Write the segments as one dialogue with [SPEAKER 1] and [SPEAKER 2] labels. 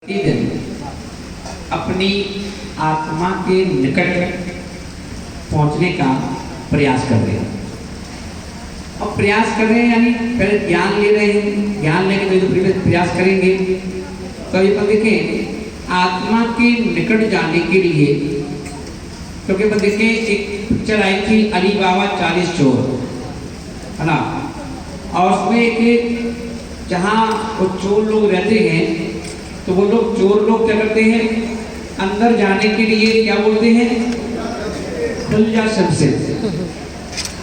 [SPEAKER 1] प्रतिदिन अपनी आत्मा के निकट पहुंचने का प्रयास कर रहे हैं। और प्रयास कर रहे हैं यानी पहले ज्ञान ले रहे हैं, ज्ञान लेके जो प्रयास करेंगे तो ये पर देखें आत्मा के निकट जाने के लिए, क्योंकि पर देखें एक पिक्चर आई थी अली बाबा 40 चोर, है ना, और उसमें एक जहाँ वो चोर लोग रहते हैं तो वो लोग चोर लोग क्या करते हैं, अंदर जाने के लिए क्या बोलते हैं, खुल जा शमशेर।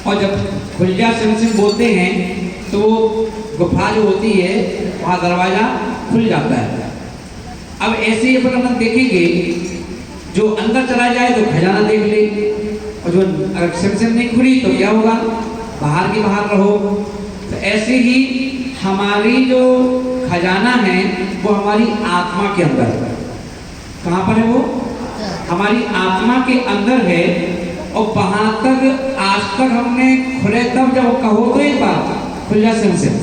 [SPEAKER 1] और जब खुल जा शमशेर बोलते हैं तो गुफा जो होती है वहाँ दरवाजा खुल जाता है। अब ऐसे ही अपन देखेंगे जो अंदर चला जाए तो खजाना देख ले, और जो अगर शमशेर नहीं खुली तो क्या होगा, बाहर की बाहर रहो। तो ऐसे ही हमारी जो खजाना है वो हमारी आत्मा के अंदर है। कहाँ पर है वो, हमारी आत्मा के अंदर है। और वहां तक आज तक हमने खुले तब जब कहो तो एक बात खुल जा शमशेर,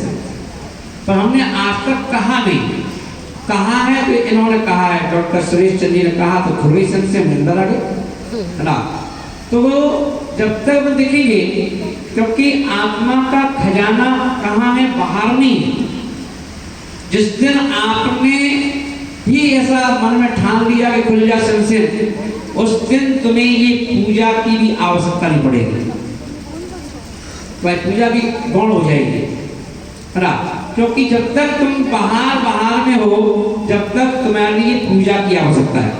[SPEAKER 1] पर हमने आज तक कहा नहीं। कहा है तो इन्होंने कहा है, डॉक्टर सुरेश चंद्र ने कहा तो खुल गई शमशेर, अंदर आ गए, है ना। तो वो जब तक वो देखेंगे, क्योंकि आत्मा का खजाना कहाँ है, बाहर नहीं। जिस दिन आपने भी ऐसा मन में ठान लिया कि खुल जा शमशेर, उस दिन तुम्हें ये पूजा की भी आवश्यकता नहीं पड़ेगी, वह पूजा भी गौण हो जाएगी, है ना। क्योंकि जब तक तुम बाहर में हो, जब तक तुम्हारे लिए पूजा की आवश्यकता है,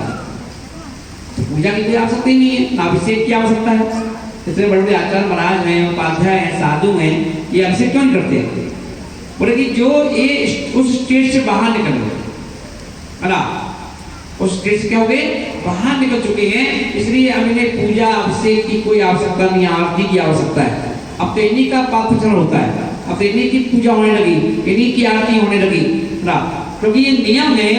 [SPEAKER 1] तो पूजा की कोई आवश्यकता ही नहीं है, ना अभिषेक की आवश्यकता है। इतने बड़े बड़े आचार्य महाराज हैं, उपाध्याय हैं, साधु हैं, ये अभिषेक क्यों नहीं करते? बोले कि जो ये उस स्टेज से बाहर निकल गए, है ना, उस स्टेज से क्या हो गए, बाहर निकल चुके हैं, इसलिए अब इन्हें पूजा अभिषेक की कोई आवश्यकता नहीं, आरती की आवश्यकता है। अब तो इन्हीं का पात्रचरण होता है, अब तो इन्हीं की पूजा होने लगी, इन्हीं की आरती होने लगी, है ना। क्योंकि ये नियम है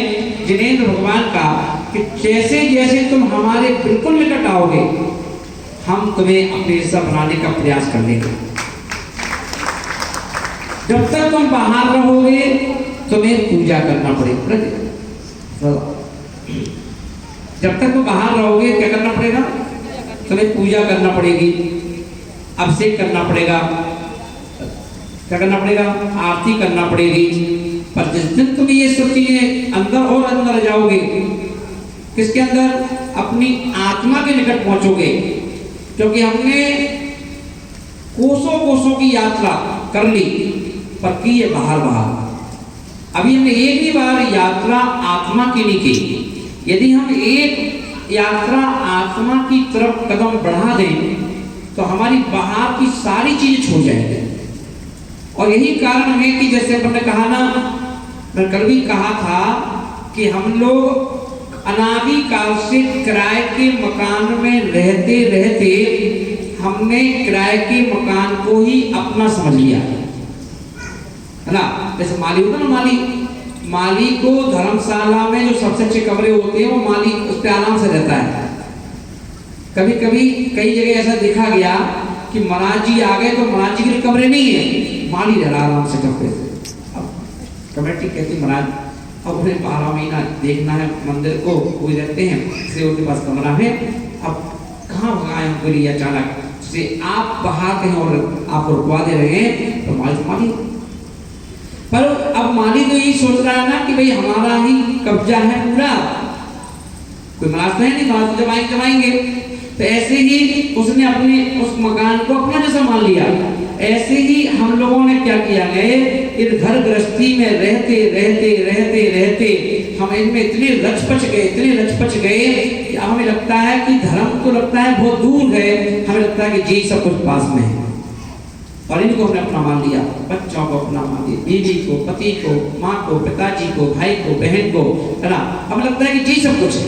[SPEAKER 1] जिनेंद्र भगवान का कि जैसे जैसे तुम हमारे बिल्कुल निकट आओगे, हम तुम्हें अपने सब बनाने का प्रयास कर लेंगे। जब तक तुम बाहर रहोगे तुम्हें पूजा करना पड़ेगा। जब तक तुम बाहर रहोगे क्या करना पड़ेगा, तुम्हें पूजा करना पड़ेगी, अभिषेक करना पड़ेगा, क्या करना पड़ेगा, आरती करना पड़ेगी। पर जिस दिन तुम ये सब चीजें अंदर और अंदर जाओगे, किसके अंदर, अपनी आत्मा के निकट पहुंचोगे। क्योंकि हमने कोसों कोसों की यात्रा कर ली, पर की है बाहर। अभी हमने एक ही बार यात्रा आत्मा की नहीं की। यदि हम एक यात्रा आत्मा की तरफ कदम बढ़ा दें तो हमारी बाहर की सारी चीजें छूट जाएंगी। और यही कारण है कि जैसे हमने कहा ना, मैं कल भी कहा था कि हम लोग अनादि काल से किराए के मकान में रहते रहते हमने किराए के मकान को ही अपना समझ लिया, है ना। जैसे माली होता ना, माली को धर्मशाला में जो सबसे अच्छे कमरे होते हैं वो माली उस पर आराम से रहता है। कभी कभी कई जगह ऐसा देखा गया कि महाराज जी आ गए तो महाराज जी के लिए कमरे नहीं है, माली रह रहा आराम से कमरे से। अब कमेटी कहती महाराज अब उन्हें 12 महीना देखना है मंदिर को, कोई रहते हैं इसलिए उनके पास कमरा है, अब कहाँ भगाए हमको लिए अचानक से, आप बाहर कहीं और आपको रुकवा दे रहे हैं, तो माली। पर अब माली तो यही सोच रहा है ना कि भाई हमारा ही कब्जा है पूरा, कोई महाराज है नहीं, महाराज जमाएंगे। तो ऐसे ही उसने अपने उस मकान को अपना जैसा मान लिया। ऐसे ही हम लोगों ने क्या किया है, इस घर गृहस्थी में रहते रहते रहते रहते हम इनमें इतने रच गए कि हमें लगता है कि धर्म तो लगता है बहुत दूर है, हमें लगता है कि जी सब कुछ पास में है। और इनको हमने अपना मान लिया, बच्चों को अपना मान लिया, बीवी को, पति को, माँ को, पिताजी को, भाई को, बहन को, है ना। हमें लगता है कि जी सब कुछ है।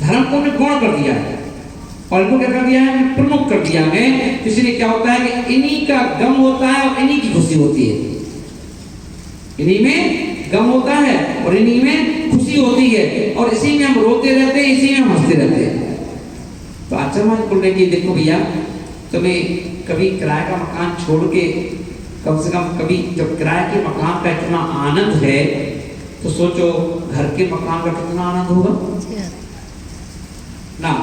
[SPEAKER 1] धर्म को हमने गौण कर दिया है और इनको क्या कर दिया है, प्रमुख कर दिया है। इसलिए क्या होता है कि इन्हीं का गम होता है और इन्हीं की खुशी होती है। इन्हीं में गम होता है और इन्हीं में खुशी होती है, और इसी में हम रोते रहते हैं, इसी में हम हंसते रहते हैं। तो आचार्य महाराज बोल रहे कि देखो भैया, तुम्हें कभी किराए का मकान छोड़ के कम से कम कभी जब किराए के मकान का इतना आनंद है तो सोचो घर के मकान का कितना आनंद होगा ना।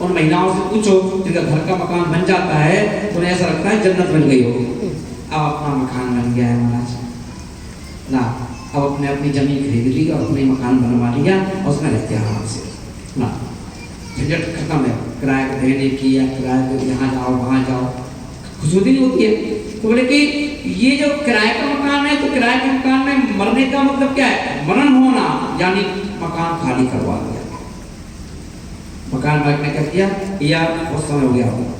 [SPEAKER 1] उन महिलाओं से पूछो जिनका घर का मकान बन जाता है तो उन्हें ऐसा लगता है जन्नत बन गई हो। अब अपना मकान बन गया है महाराज ना। अब अपने अपनी जमीन खरीद ली और अपने मकान बनवा लिया और उसमें रहते हैं आराम से ना। झंझट खत्म है किराए को देने की या किराए को यहाँ जाओ वहाँ जाओ, खुशबूदी नहीं होती है। तो बोले कि ये जो किराए का मकान है तो किराए के मकान में मरने का मतलब क्या है? मरण होना, यानी मकान खाली करवा दिया। मकान मालिक ने क्या किया, या बहुत समय हो गया होगा,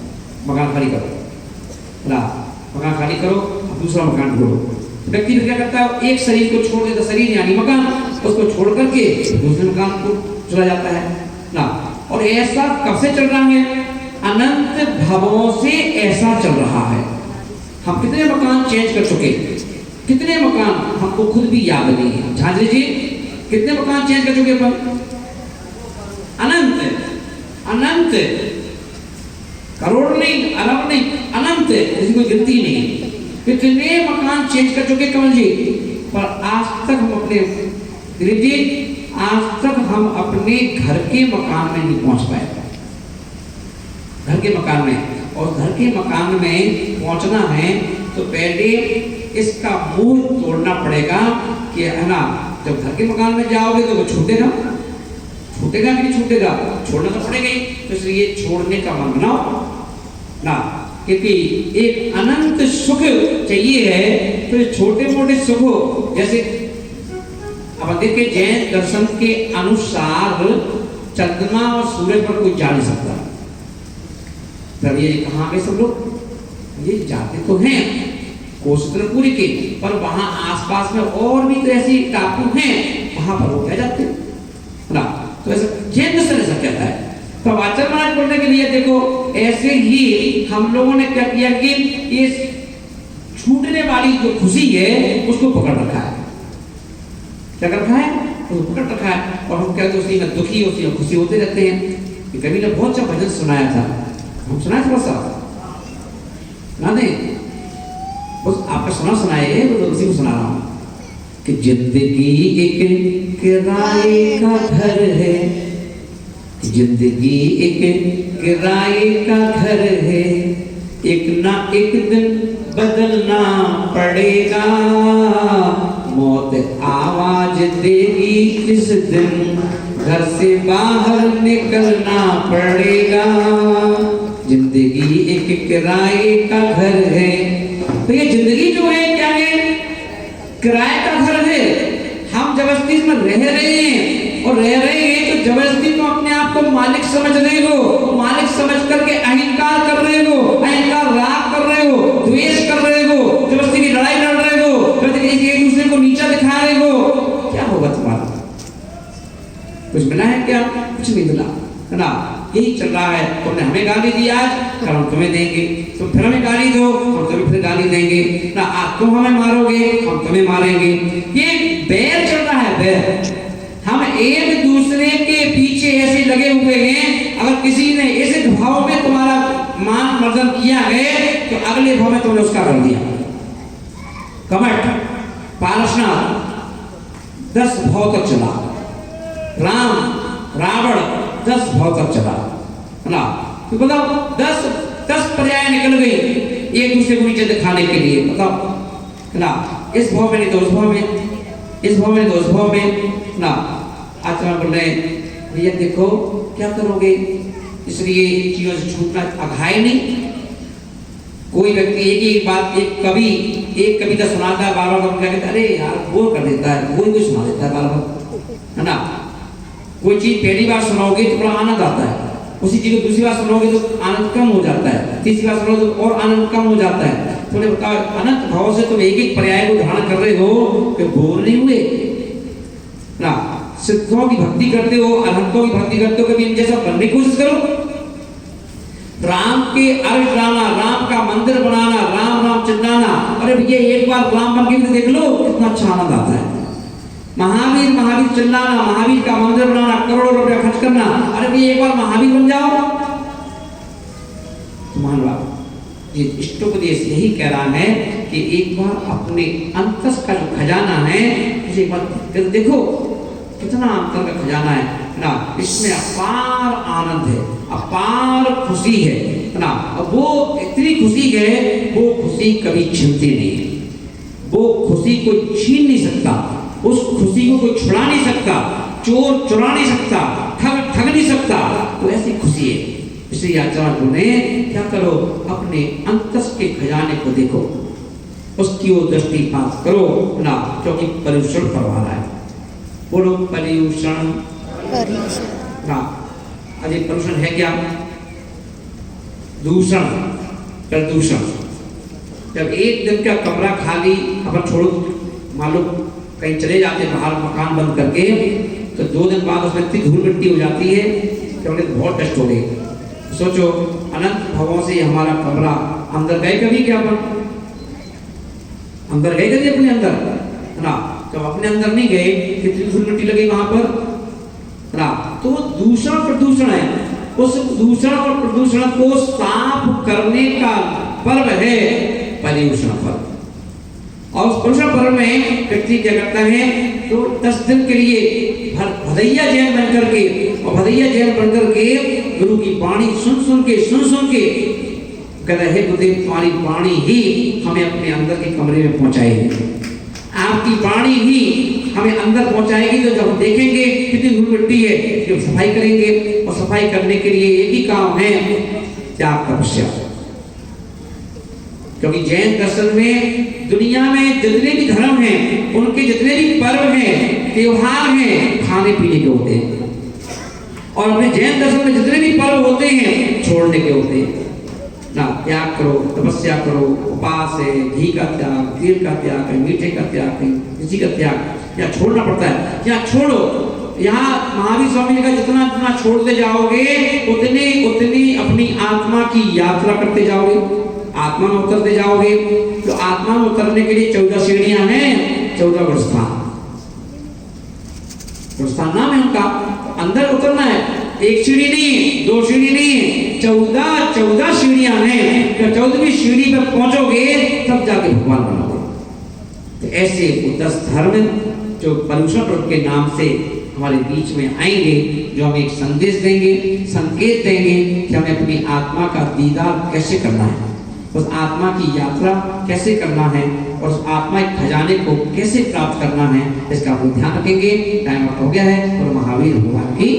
[SPEAKER 1] मकान खाली करो ना, मकान खाली करो दूसरा मकान ढूंढो। तो व्यक्ति क्या करता है, एक शरीर को छोड़ देता, शरीर यानी मकान, उसको छोड़ करके दूसरे मकान को चला जाता है ना। और ऐसा कब से चल रहा है? अनंत भावों से ऐसा चल रहा है। हम कितने मकान चेंज कर चुके, कितने मकान हमको खुद भी याद नहीं है। झांझरी जी कितने मकान चेंज कर चुके अपन? अनंत, अनंत, करोड़ नहीं, अरब नहीं, अनंत, इसकी कोई गिनती नहीं। कितने मकान चेंज कर चुके कमल जी, पर आज तक हम अपने दिलीप जी, आज तक हम अपने घर के मकान में नहीं पहुंच पाए। घर के मकान में, और घर के मकान में पहुंचना है तो पहले इसका मूल तोड़ना पड़ेगा कि है ना। जब घर के मकान में जाओगे तो वो छूटेगा, छूटेगा कि नहीं छूटेगा? छोड़ना तो पड़ेगा ही। तो इसलिए छोड़ने का मन बनाओ ना, क्योंकि एक अनंत सुख चाहिए है। तो ये छोटे मोटे सुख, जैसे अब देखिए जैन दर्शन के अनुसार चंद्रमा और सूरज पर कोई जा नहीं सकता। तब ये कहाँ गए सब लोग? ये जाते तो हैं कोसत्रपुरी के, पर वहां आसपास में और भी तो ऐसी टापू हैं, वहां पर वो क्या जाते ना। तो ऐसा जैन दर्शन ऐसा कहता है। तो आचार्य महाराज बोलने के लिए देखो, ऐसे ही हम लोगों ने क्या किया कि ये छूटने वाली जो खुशी है उसको पकड़ रखा है। क्या कर रखा है? उसको पकड़ रखा है। और हम कहते उसी में दुखी, उसी में खुशी होते रहते हैं। कभी ने बहुत अच्छा भजन सुनाया था, हम सुनाए थोड़ा सा ना दें, बस आपका सुनाए, तो उसी को सुना रहा हूं कि जिंदगी एक किराए का घर है, जिंदगी एक किराए का घर है, एक ना एक दिन बदलना पड़ेगा, मौत आवाज देगी जिस दिन घर से बाहर निकलना पड़ेगा। जिंदगी एक किराए का घर है। तो ये जिंदगी जो है क्या है? किराए का घर है। हम जबरदस्ती में रह रहे हैं, और रह रहे हैं तो जबरदस्ती को अपने आप को मालिक समझ रहे हो, मालिक समझ करके अहंकार कर रहे हो, अहंकार राग कर रहे हो, द्वेष कर रहे हो, जबरदस्ती की लड़ाई लड़ रहे हो, एक दूसरे को नीचा दिखा रहे हो। क्या होगा तुम्हारा? कुछ मिला है क्या? कुछ नहीं मिला है ना। यही चल रहा है। तुमने हमें गाली दी आज, कल हम तुम्हें देंगे, तुम फिर हमें गाली दो, हम तुम्हें फिर गाली देंगे ना। तुम हमें मारोगे, हम तुम्हें मारेंगे। ये बैर चल रहा है, बैर। हम एक दूसरे के पीछे ऐसे लगे हुए हैं। अगर किसी ने ऐसे भाव में तुम्हारा मान मर्दन किया है तो अगले भाव में तुमने उसका कर दिया। कमठ पालसना 10 भाव तक चला, राम रावण 10 भाव तक चला ना। तो बताओ 10 पर्याय निकल गई एक दूसरे को नीचे दिखाने के लिए। बताओ ना, इस भाव में नहीं तो उस भाव में, इस भाव में तो उस भाव में ना। आचरण बोल रहे भैया देखो क्या करोगे, इसलिए इन चीजों से छूटना अघाय नहीं। कोई व्यक्ति एक बात, एक कविता सुनाता है, बार बार क्या कहता है, अरे यार बोर कर देता है, कोई सुना देता है बार बार, है ना। कोई चीज पहली बार सुनाओगे तो बड़ा आनंद आता है, उसी चीज को दूसरी बार सुनाओगे तो आनंद कम हो जाता है, तीसरी बार सुनाओगे तो और आनंद कम हो जाता है। तो उन्हें बताओ अनंत भाव से तुम एक पर्याय को धारण कर रहे हो कि बोर नहीं हुए ना। सिद्धों की भक्ति करते हो, अनंतों की भक्ति करते हो, कभी इन जैसा बनने की कोशिश करो। राम के अर्घ डालना, राम का मंदिर बनाना, राम राम चिल्लाना, अरे भैया एक बार राम बन के भी देख लो कितना अच्छा आनंद आता है। महावीर महावीर चिल्लाना, महावीर का मंदिर बनाना, करोड़ों रुपया खर्च करना, अरे भैया एक बार महावीर बन जाओ तो मान लो ये इष्टोपदेश यही कह रहा है कि एक बार अपने अंतस का जो खजाना है उसे एक बार देखो, कितना अंतर का खजाना है ना, इसमें अपार आनंद है, अपार खुशी है ना। अब वो इतनी खुशी है, वो खुशी कभी छिनती नहीं है, वो खुशी कोई छीन नहीं सकता, उस खुशी को कोई छुड़ा नहीं सकता, चोर चुरा नहीं सकता, ठग नहीं सकता, वो ऐसी खुशी है। इसलिए आचार्य ने क्या करो, अपने अंतस के खजाने को देखो, उसकी वो दृष्टिपात करो ना, क्योंकि पर्यूषण करवा रहा है। बोलो पर्यूषण। ना अरे पर्यूषण है क्या? दूषण, प्रदूषण। जब एक दिन का कमरा खाली अपन छोड़ो, मालूम कहीं चले जाते बाहर मकान बंद करके, तो 2 दिन बाद उसमें इतनी धूल मिट्टी हो जाती है कि उन्हें बहुत कष्ट हो गई। सोचो, अनंत भवों से हमारा कमरा, अंदर गए कभी क्या अपन? अंदर गए कभी अपने अंदर ना? जब अपने अंदर नहीं गए, कितनी धूल मिट्टी लगी वहां पर ना। तो दूषण प्रदूषण है, उस दूषण और प्रदूषण को साफ करने का पर्व है पर्यूषण पर्व। और उस पर्यूषण पर्व में व्यक्ति क्या करता है, तो 10 दिन के लिए भदैया जैन बनकर के, और भदैया जैन बनकर के गुरु की वाणी सुन सुन के कहता है, गुरुदेव तुम्हारी वाणी ही हमें अपने अंदर के कमरे में पहुंचाएगी, आपकी वाणी ही हमें अंदर पहुंचाएगी। तो जब हम देखेंगे कितनी धूल मिट्टी है, जब सफाई करेंगे, और सफाई करने के लिए एक ही काम है, त्याग तपस्या। क्योंकि जैन दर्शन में दुनिया में जितने भी धर्म हैं, उनके जितने भी पर्व हैं, त्योहार हैं, खाने पीने के होते हैं, और अपने जैन दर्शन में जितने भी पर्व होते हैं, छोड़ने के होते हैं ना। त्याग करो, तपस्या करो, उपास है, घी का त्याग, तेल का त्याग, कहीं मीठे का त्याग, कहीं किसी का त्याग, या छोड़ना पड़ता है। यहाँ छोड़ो, यहाँ महावीर स्वामी ने कहा जितना जितना छोड़ते जाओगे, उतनी अपनी आत्मा की यात्रा करते जाओगे, आत्मा में उतरते जाओगे। तो आत्मा में उतरने के लिए 14 सीढ़ियां हैं, 14 गुणस्थान नाम है उनका। अंदर उतरना है, 1 सीढ़ी नहीं, 2 सीढ़ी नहीं, 14 सीढ़ियां हैं। तो 14वीं सीढ़ी पर पहुंचोगे तब जाके भगवान बनोगे। तो ऐसे 10 धर्म जो पर्यूषण पर्व के नाम से हमारे बीच में आएंगे, जो हमें एक संदेश देंगे, संकेत देंगे कि हमें अपनी आत्मा का दीदार कैसे करना है, उस आत्मा की यात्रा कैसे करना है, और उस आत्मा के खजाने को कैसे प्राप्त करना है, इसका आप ध्यान रखेंगे। टाइम हो गया है, और महावीर भगवान की